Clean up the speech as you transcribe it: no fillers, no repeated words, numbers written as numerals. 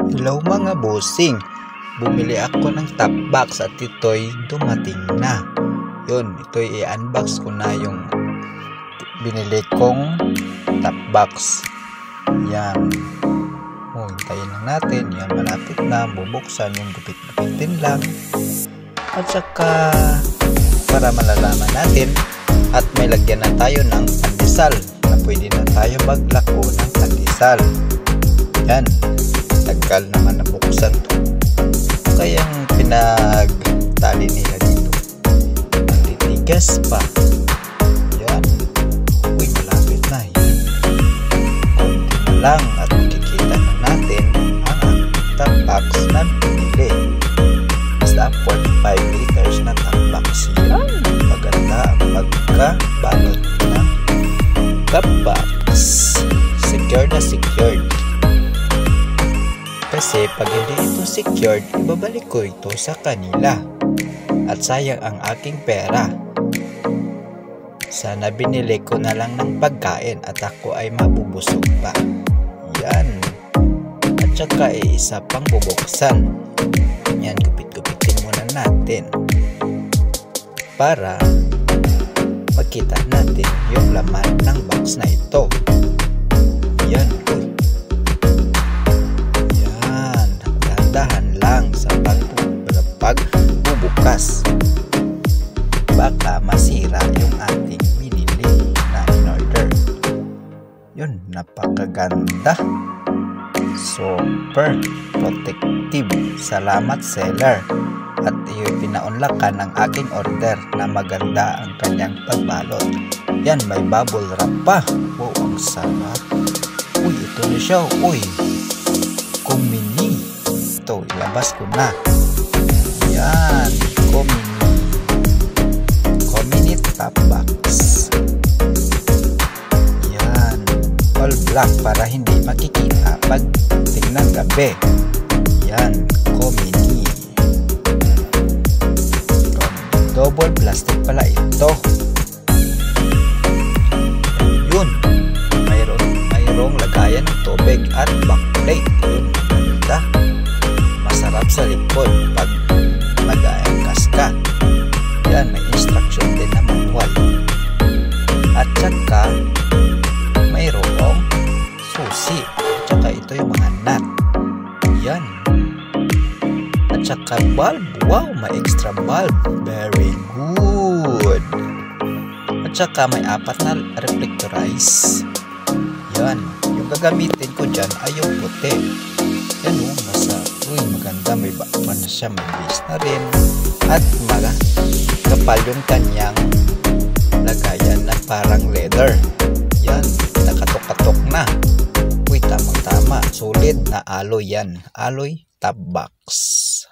Hello mga bossing, bumili ako ng top box at ito'y dumating na. Yun, ito'y i-unbox ko na yung binili kong top box. Yan. Hintayin lang natin. Yan, malapit na. Bubuksan yung gupit-gupitin lang. At saka para malalaman natin at may lagyan na tayo ng pandesal na pwede na tayo maglako ng pandesal. Yan. Tagal naman nabuksan to. Kayang pinagtali nila dito. Matitigas pa. Yan. Uy, malapit na. Yan. Kunti na lang at makikita na natin ang top box na binili. Basta 45 liters na top box. Yan. Maganda ang pagkabalot ng top box. Secured na secured. Kasi pag hindi ito secured, ibabalik ko ito sa kanila. At sayang ang aking pera. Sana binili ko na lang ng pagkain at ako ay mabubusog pa. Yan. At saka isa pang bubuksan. Yan, gupit-gupitin muna natin. Para makita natin yung laman ng box na ito. Yan. Dahan lang sa pagbubukas. Baka masira yung ating binili na in-order. Yun, napakaganda. Super protective. Salamat seller. At iyo'y pinaunlakan ng aking order na maganda ang kanyang pagbalot. Yan, may bubble wrap pa. Wow, ang sarap. Uy, ito na siya. Uy, kumini. Ito, ilabas ko na. Yan, Comini top box. Yan, all black para hindi makikita pag tingnan gabi. Yan, Comini. Double plastic pala ito. Yun, mayroong lagayan ng tubig at backplate. Yun, maganda. Masarap sa likod pag mag-aangkas ka. Yan, may instruction din na manual. At saka mayroong susi. At saka ito yung mga nut. Yan. At saka bulb. Wow, may extra bulb. Very good. At saka may 4 na reflectorize. Yan. Yung gagamitin ko dyan ay yung puti. Yan o, maganda, may bakpan na siya, may base na rin at kapal yung kanyang lagayan na parang leather. Yan, nakatok-katok na. Uy, tamang-tama, solid na alloy yan, alloy top box.